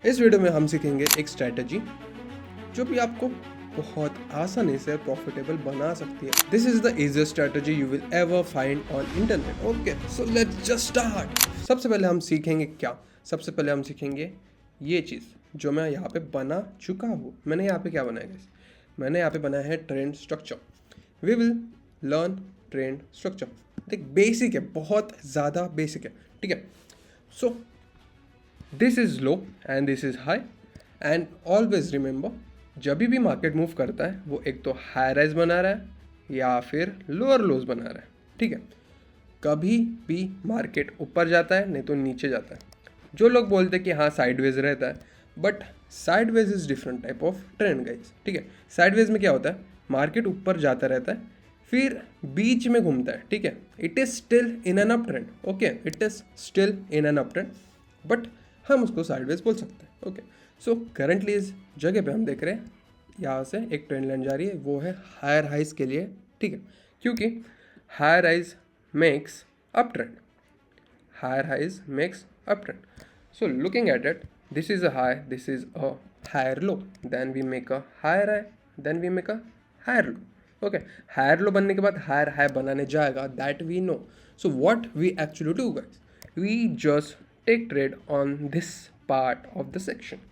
इस वीडियो में हम सीखेंगे एक स्ट्रैटेजी जो भी आपको बहुत आसानी से प्रॉफिटेबल बना सकती है। This is the easiest strategy you will ever find on internet. Okay, so let's just start. सबसे पहले हम सीखेंगे क्या? सबसे पहले हम सीखेंगे ये चीज़ जो मैं यहाँ पे बना चुका हूँ। मैंने यहाँ पे क्या बनाया गाइस? मैंने यहाँ पे बनाया है trend structure. We will learn trend structure. देख, बेसिक है, बहुत ज़्यादा बेसिक है, ठीक है। So this is low and this is high, and always remember, जब भी मार्केट मूव करता है वो एक तो हाई राइज बना रहा है या फिर लोअर लोज बना रहा है, ठीक है। कभी भी मार्केट ऊपर जाता है नहीं तो नीचे जाता है। जो लोग बोलते हैं कि हाँ साइडवेज रहता है, but sideways is different type of trend guys, ठीक है। साइडवेज में क्या होता है? मार्केट ऊपर जाता रहता है, फिर बीच में घूमता है, ठीक है। It is still in an up trend, okay, it is still in an up trend, but हम उसको साइडवेज बोल सकते हैं, ओके। सो करंटली इस जगह पे हम देख रहे हैं यहाँ से एक ट्रेंड लाइन जा रही है, वो है हायर हाइज के लिए, ठीक है। क्योंकि higher highs makes up trend, higher highs makes uptrend. So looking at it, this is a high, this is a higher low, then we make a higher high, then we make a higher low. Okay, higher low बनने के बाद higher high बनाने जाएगा, that we know. So what we actually do guys, we just take trade on this part of the section,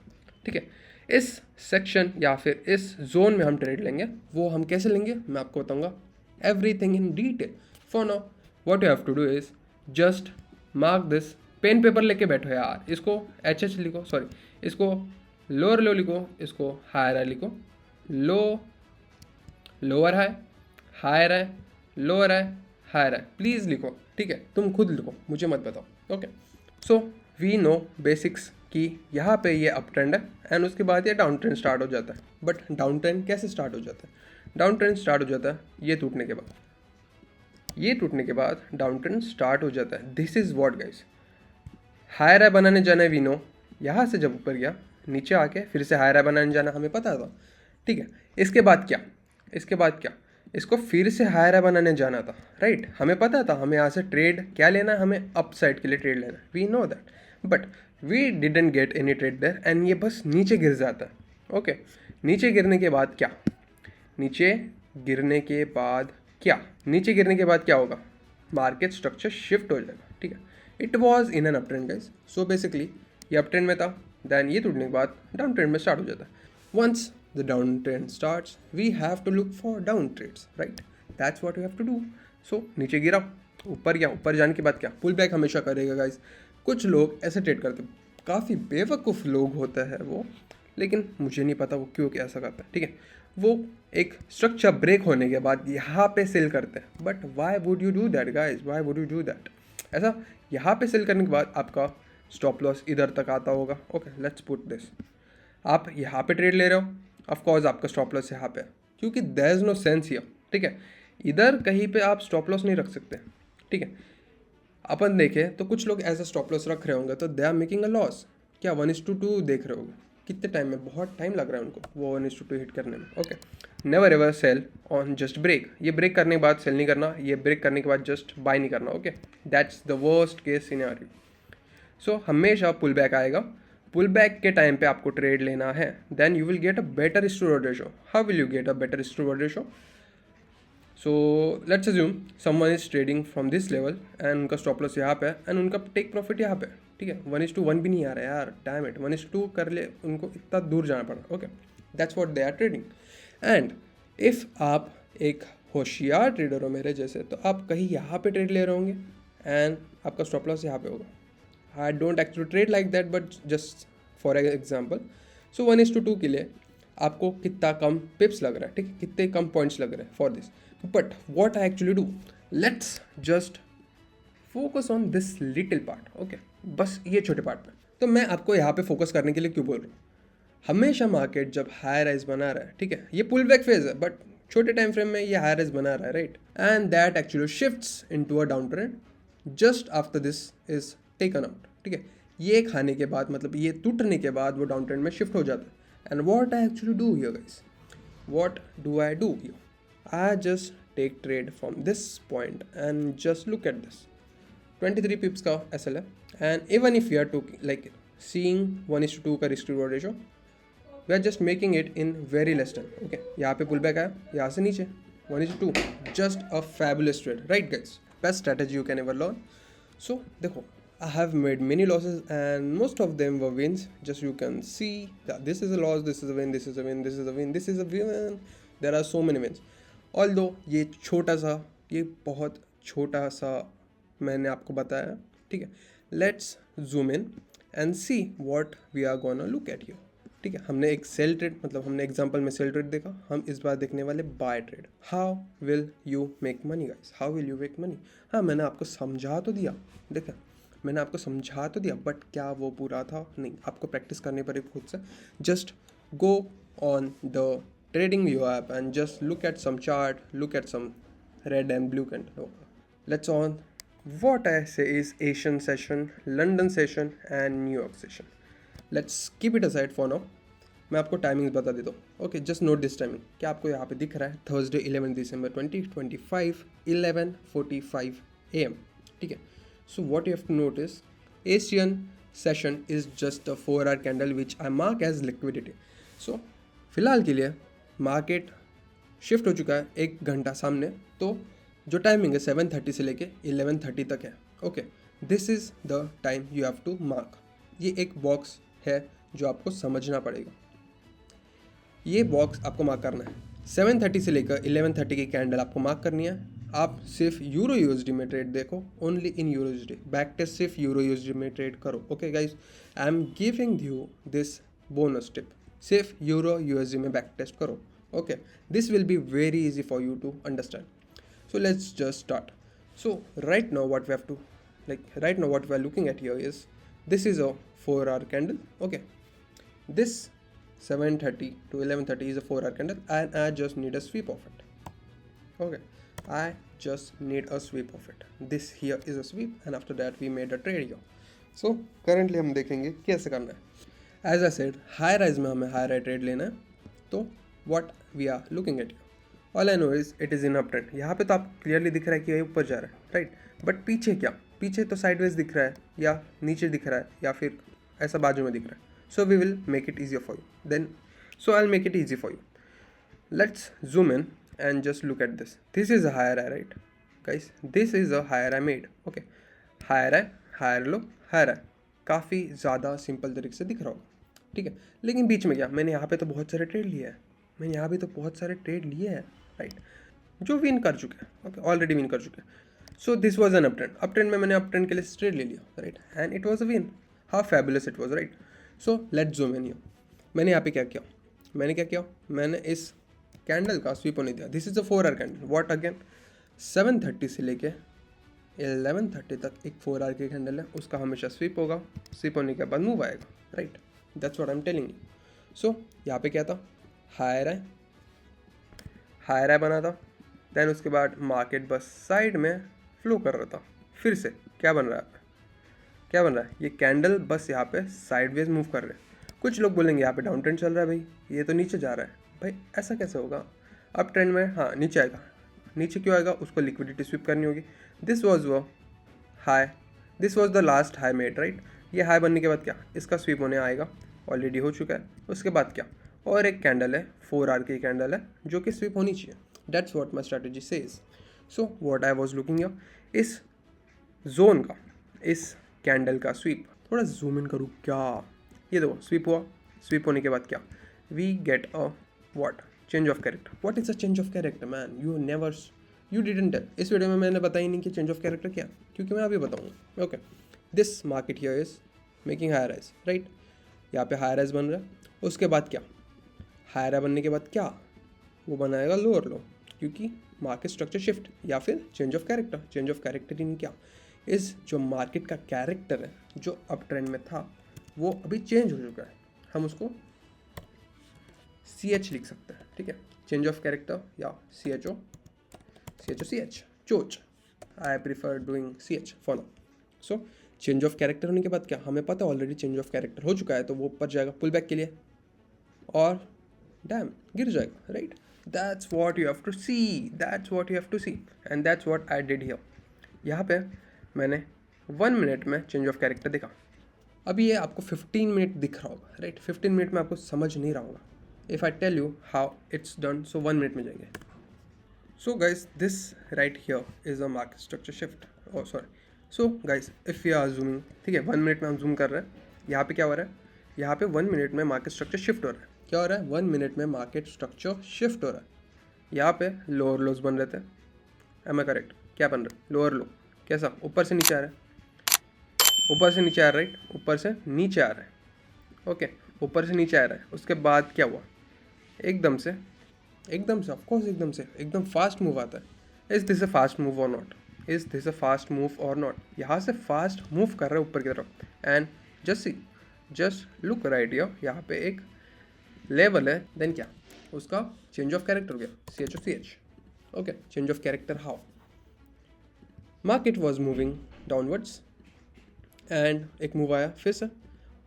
ठीक है। इस section या फिर इस जोन में हम ट्रेड लेंगे। वो हम कैसे लेंगे मैं आपको बताऊंगा, everything in detail. For now what you have to do is just mark this. Pen paper लेके बैठो यार, इसको एच एच लिखो, सॉरी इसको लोअर लो लिखो, इसको हायर हाई लिखो। Low lower high, higher high, lower high, higher high, please लिखो, ठीक है। तुम खुद लिखो, मुझे मत बताओ, okay. So we know basics कि यहाँ पे ये अप ट्रेंड है एंड उसके बाद ये डाउन ट्रेंड स्टार्ट हो जाता है। बट डाउन ट्रेंड कैसे स्टार्ट हो जाता है? डाउन ट्रेंड स्टार्ट हो जाता है ये टूटने के बाद, ये टूटने के बाद डाउन ट्रेंड स्टार्ट हो जाता है। This is what guys, higher high बनाने जाना है वी नो। यहाँ से जब ऊपर गया, नीचे आके फिर से हायर हाई बनाने जाना हमें पता था, ठीक है। इसके बाद क्या? इसके बाद क्या? इसको फिर से हायर हाई बनाने जाना था, राइट। हमें पता था हमें यहाँ से ट्रेड क्या लेना है, हमें अप साइड के लिए ट्रेड लेना है, we know that, but we didn't get any trade there and ये बस नीचे गिर जाता है, ओके। नीचे गिरने के बाद क्या? नीचे गिरने के बाद क्या? नीचे गिरने के बाद क्या होगा? मार्केट स्ट्रक्चर शिफ्ट हो जाएगा, ठीक है। It was in an up trend guys, so basically ये अप ट्रेंड में था, देन ये टूटने के बाद डाउन ट्रेंड में स्टार्ट हो जाता है। Once the down trend starts we have to look for down trades, right, that's what we have to do. So नीचे गिरा, ऊपर गया, ऊपर जाने के बाद क्या? पुल बैक हमेशा करेगा गाइस। कुछ लोग ऐसे ट्रेड करते, काफ़ी बेवकूफ़ लोग होते हैं वो, लेकिन मुझे नहीं पता वो क्यों ऐसा करता है, ठीक है। वो एक स्ट्रक्चर ब्रेक होने के बाद यहाँ पे सेल करते हैं, but why would you do that guys, why would you do that? ऐसा यहाँ पे सेल करने के बाद आपका स्टॉप लॉस इधर तक आता होगा, ओके, लेट्स पुट दिस। आप यहाँ पे ट्रेड ले रहे हो, ऑफ कोर्स आपका स्टॉप लॉस यहाँ पे है, क्योंकि there is no sense here, ठीक है। इधर कहीं पे आप स्टॉप लॉस नहीं रख सकते, ठीक है। अपन देखें तो कुछ लोग ऐसा स्टॉप लॉस रख रहे होंगे तो they are making a loss. क्या 1:2 देख रहे होंगे? कितने टाइम में? बहुत टाइम लग रहा है उनको वो 1:2 हिट करने में, okay. Never ever sell on just break. ये ब्रेक करने के बाद सेल नहीं करना, ये ब्रेक करने के बाद जस्ट बाय नहीं करना, okay. That's the worst case scenario. So हमेशा पुल बैक आएगा, पुल बैक के टाइम पे आपको ट्रेड लेना है, then you will get a better risk to reward ratio. How will you get a better risk to reward ratio? So let's assume someone is trading from this level and उनका stop loss यहाँ पे है and उनका take profit यहाँ पे, ठीक है। 1:1 भी नहीं आ रहा है यार, डैम इट, 1:2 कर ले, उनको इतना दूर जाना पड़ा, okay. That's what they are trading. And if आप एक होशियार ट्रेडर हो मेरे जैसे, तो आप कहीं यहाँ पे ट्रेड ले रहे होंगे एंड आपका स्टॉप लॉस यहाँ पे होगा। I don't actually trade like that, but just for example. So 1:2 के लिए आपको कितना कम पिप्स लग रहा है, ठीक है, कितने कम पॉइंट्स लग रहे हैं for this. But what I actually do, let's just focus on this little part, okay, बस ये छोटे पार्ट पे। तो मैं आपको यहाँ पे फोकस करने के लिए क्यों बोल रहा हूँ? हमेशा मार्केट जब हाई राइज बना रहा है, ठीक है, ये पुल बैक फेज है, बट छोटे टाइम फ्रेम में ये हाई राइज बना रहा है, right, and that actually shifts into a down trend just after this is taken out, ठीक है। ये खाने के बाद, मतलब ये टूटने के बाद वो डाउन ट्रेंड में शिफ्ट हो जाता है। And what I actually do here guys, what do I do here? I just take trade from this point and just look at this 23 pips का SL है, and even if you are to like seeing 1:2 का risk reward ratio, we are just making it in very less time. Okay, यहाँ पे pull back आया, यहाँ से नीचे 1:2, just a fabulous trade, right guys? Best strategy you can ever learn. So देखो, I have made many losses and most of them were wins. Just you can see that this is a loss, this is a win, this is a win, this is a win, this is a win. There are so many wins. Although ये छोटा सा, ये बहुत छोटा सा मैंने आपको बताया, ठीक है? Let's zoom in and see what we are gonna look at here. ठीक है, हमने एक सेल ट्रेड, मतलब हमने एग्जांपल में सेल ट्रेड देखा, हम इस बार देखने वाले buy trade. How will you make money guys? How will you make money? हाँ, मैंने आपको समझा तो दिया, देखा, मैंने आपको समझा तो दिया, बट क्या वो पूरा था? नहीं, आपको प्रैक्टिस करनी पड़ेगी खुद से। Just go on the trading view app and just look at some chart, look at some red and blue candle. Let's on what I say is Asian session, London session and New York session. Let's keep it aside for now. मैं आपको timings बता देता हूँ। Okay, just note this timing. क्या आपको यहाँ पे दिख रहा है? थर्सडे 11 दिसंबर 2025 11:45 AM, ठीक है? So what you have to notice, Asian session is just a 4-hour candle which I mark as liquidity. So फिलहाल के लिए मार्केट शिफ्ट हो चुका है 1 घंटा सामने, तो जो टाइमिंग है 7:30 से लेके 11:30 तक है। Okay, this is the time you have to mark. ये एक बॉक्स है जो आपको समझना पड़ेगा। ये बॉक्स आपको मार्क करना है। 7:30 से लेकर 11:30 की कैंडल आपको मार्क करनी है। आप सिर्फ यूरो यूएसडी में ट्रेड देखो, only in euro USD. Back test सिर्फ यूरो यूएसडी में ट्रेड करो। Okay guys, I am giving you this bonus tip, सिर्फ यूरो यूएसडी में बैक टेस्ट करो। Okay, this will be very easy for you to understand. So let's just start. So right now what we have to, right now what we are looking at here is, this is a 4-hour candle. Okay, this 7:30 to 11:30 is a 4-hour candle and I just need a sweep of it. Okay, I just need a sweep of it. This here is a sweep and after that we made a trade here. So currently हम देखेंगे कैसे करना है। As I said, high rise में हमें high rise trade लेना है, तो what we are looking at here, all I know is it is in uptrend. यहाँ पे तो आप क्लियरली दिख रहा है कि ये ऊपर जा रहा है, राइट? बट पीछे क्या? पीछे तो साइडवेज दिख रहा है या नीचे दिख रहा है या फिर ऐसा बाजू में दिख रहा है। So we will make it easier for you then, so I will make it easy for you. Let's zoom in and just look at this. This is a higher high, right guys? This is a higher high made. Okay, higher high, higher low, higher high, काफ़ी ज़्यादा simple तरीके से दिख रहा होगा, ठीक है? लेकिन बीच में क्या, मैंने यहाँ पे तो बहुत सारे ट्रेड लिए हैं, मैंने यहाँ भी तो बहुत सारे ट्रेड लिए हैं, राइट? जो विन कर चुके हैं, ओके, ऑलरेडी विन कर चुके हैं। So this was an uptrend. Uptrend में मैंने अपट्रेंड के लिए ट्रेड ले लिया, right? And it was a win. How fabulous it was, right? So let's zoom in here. मैंने यहाँ पे क्या किया, मैंने इस कैंडल का स्वीप होने दिया। This is a 4-hour candle. What again, 7:30 से लेके 11:30 तक एक 4-hour की कैंडल है, उसका हमेशा स्वीप होगा। स्वीप होने के बाद मूव आएगा, right? That's what I am telling you. So यहाँ पे क्या था, हायर आई बना था, देन उसके बाद मार्केट बस साइड में फ्लो कर रहा था। फिर से क्या बन रहा है, ये कैंडल बस यहाँ पे साइडवेज मूव कर रहे हैं। कुछ लोग बोलेंगे यहाँ पे डाउन ट्रेंड चल रहा है, भाई ये तो नीचे जा रहा है। भाई ऐसा कैसे होगा? अप ट्रेंड में हाँ नीचे आएगा। नीचे क्यों आएगा? उसको लिक्विडिटी स्वीप करनी होगी। दिस वॉज वो high, this was the last high made, right? ये हाई बनने के बाद क्या, इसका स्वीप होने आएगा, ऑलरेडी हो चुका है। उसके बाद क्या, और एक कैंडल है, 4-hour की कैंडल है जो कि स्वीप होनी चाहिए। That's what my strategy says. So what I was looking here, इस जोन का, इस कैंडल का स्वीप, थोड़ा जूम इन करूँ क्या? ये देखो स्वीप हुआ, स्वीप होने के बाद क्या, we get a what, change of character. What is a change of character man? You didn't tell. इस वीडियो में मैंने बताया ही नहीं कि चेंज ऑफ कैरेक्टर क्या, क्योंकि मैं अभी बताऊँगा। Okay, this market here is making higher highs, right? यहाँ पे हायर राइज बन रहा है। उसके बाद क्या, हायर राइज बनने के बाद क्या, वो बनाएगा लोअर लो, क्योंकि मार्केट स्ट्रक्चर शिफ्ट या फिर change of character. Change of character in क्या, इस जो मार्केट का कैरेक्टर है जो अप ट्रेंड में था वो अभी चेंज हो चुका है। हम उसको CH लिख सकते हैं, ठीक है? चेंज ऑफ कैरेक्टर या CHO, चोच। I prefer doing CH for now. So change of character होने के बाद क्या, हमें पता ऑलरेडी चेंज ऑफ कैरेक्टर हो चुका है, तो वो ऊपर जाएगा पुल बैक के लिए और डैम गिर जाएगा, right? That's what you have to see. And that's what I did here. यहाँ पे मैंने 1 मिनट में चेंज ऑफ कैरेक्टर देखा। अभी ये आपको 15 मिनट दिख रहा होगा, राइट? 15 मिनट में आपको समझ नहीं रहा होगा. If I tell you how it's done, so 1 minute में जाएंगे. So guys, this right here is a market structure shift. Oh sorry. So guys, if we are zooming, ठीक है, 1 मिनट में हम जूम कर रहे हैं. यहाँ पे क्या हो रहा है? यहाँ पे 1 मिनट में मार्केट स्ट्रक्चर शिफ्ट हो रहा है. क्या हो रहा है? 1 मिनट में मार्केट स्ट्रक्चर शिफ्ट हो रहा है. यहाँ पे लोअर लोज बन रहे थे. Am I correct? क्या बन रहा है? Lower low. कैसा? ऊपर से नीचे आ रहा है. ऊपर से नीचे आ रहा है, राइट? ऊपर से नीचे आ रहा है. ओके, ऊपर से नीचे आ रहा है. उसके बाद क्या हुआ? एकदम से ऑफकोर्स एकदम फास्ट मूव आता है. Is this a fast move or not? Is this a fast move or not? यहाँ से फास्ट मूव कर रहा है ऊपर की तरफ. And just look right here, यहाँ पे एक लेवल है. देन क्या? उसका चेंज ऑफ कैरेक्टर हो गया. CH. Okay, change of character how? Market was moving downwards and एक मूव आया फिर से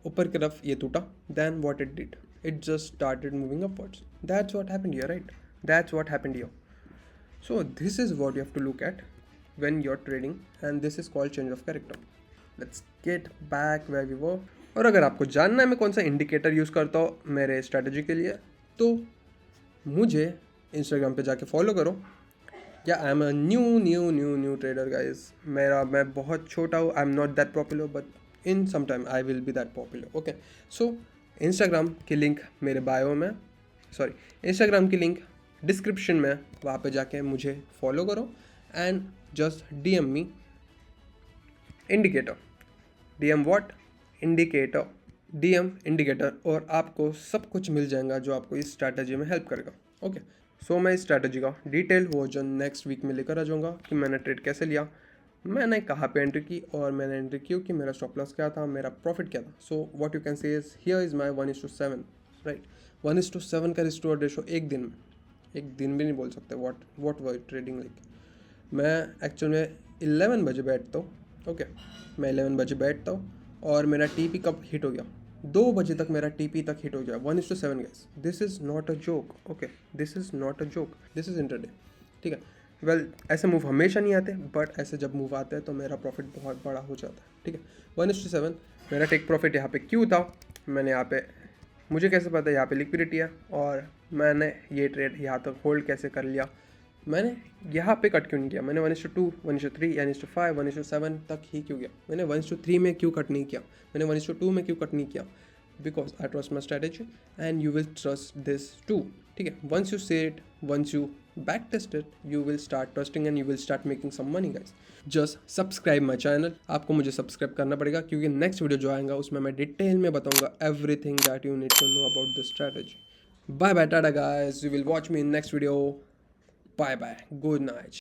ऊपर की तरफ, ये टूटा. Then what it did? It just started moving upwards. That's what happened here, right? That's what happened here. So this is what you have to look at when you're trading, and this is called change of character. Let's get back where we were. और अगर आपको जानना है मैं कौन सा indicator use करता हूँ मेरे स्ट्रैटेजी के लिए, तो मुझे इंस्टाग्राम पे जाके फॉलो करो. या I am a new trader guys. मैं बहुत छोटा हूँ. I am not that popular, but in some time I will be that popular. Okay, so Instagram की लिंक मेरे बायो में, इंस्टाग्राम की लिंक डिस्क्रिप्शन में, वहाँ पे जाके मुझे फॉलो करो and just DM me indicator. DM what? Indicator. DM indicator, और आपको सब कुछ मिल जाएगा जो आपको इस स्ट्रैटेजी में हेल्प करेगा. ओके, सो मैं इस स्ट्रैटेजी का डिटेल वर्जन नेक्स्ट वीक में लेकर आ जाऊँगा कि मैंने ट्रेड कैसे लिया, मैंने कहाँ पे एंट्री की, और मैंने एंट्री की कि मेरा स्टॉप लॉस क्या था, मेरा प्रॉफिट क्या था. So what you can say is here is my 1:7, right? 1:7 का रिस्क टू रेशो एक दिन भी नहीं बोल सकते. What were trading like. मैं एक्चुअल में 11 बजे बैठता हूँ. ओके, मैं 11 बजे बैठता हूँ और मेरा TP कब हिट हो गया? 2 बजे तक मेरा TP तक हिट हो गया. 1:7 guys. This is not a joke. Okay, this is not a joke. This is intraday. ठीक है. वेल, ऐसे मूव हमेशा नहीं आते, बट ऐसे जब मूव आते हैं तो मेरा प्रॉफिट बहुत बड़ा हो जाता है. ठीक है. 1:7 मेरा टेक प्रॉफिट यहाँ पे क्यों था? मैंने यहाँ पे, मुझे कैसे पता यहाँ पे लिक्विडिटी है, और मैंने ये ट्रेड यहाँ तक होल्ड कैसे कर लिया? मैंने यहाँ पे कट क्यों नहीं किया? मैंने 1:2, 1:3, 1:5, 1:7 तक ही क्यों गया? मैंने 1:3 में क्यों कट नहीं किया? मैंने 1:2 में क्यों कट नहीं किया? Because I trust my strategy and you will trust this too. ठीक है. Once you say it, once you back test it, you will start trusting and you will start making some money guys. just subscribe my channel. आपको मुझे subscribe करना पड़ेगा, क्योंकि next video जो आएगा उसमें मैं डिटेल में बताऊंगा everything that you need to know about this strategy. Bye bye, tata guys, you will watch me in next video. Bye bye, good night.